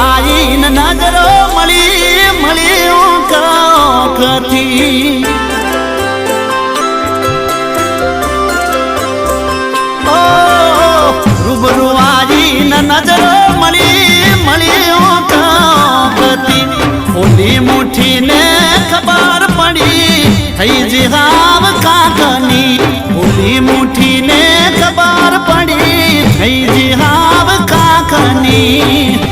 આવીને નજરો મળી મળી કાંકથી રૂબરૂ આવીને નજરો મળી મળી કાંકથી ઓલી મુઠ્ઠીને ખબર પડી થઈ જે હાવ કાંકની ઓલી મુઠ્ઠીને ખબર પડી થઈ જે હાવ કાંકની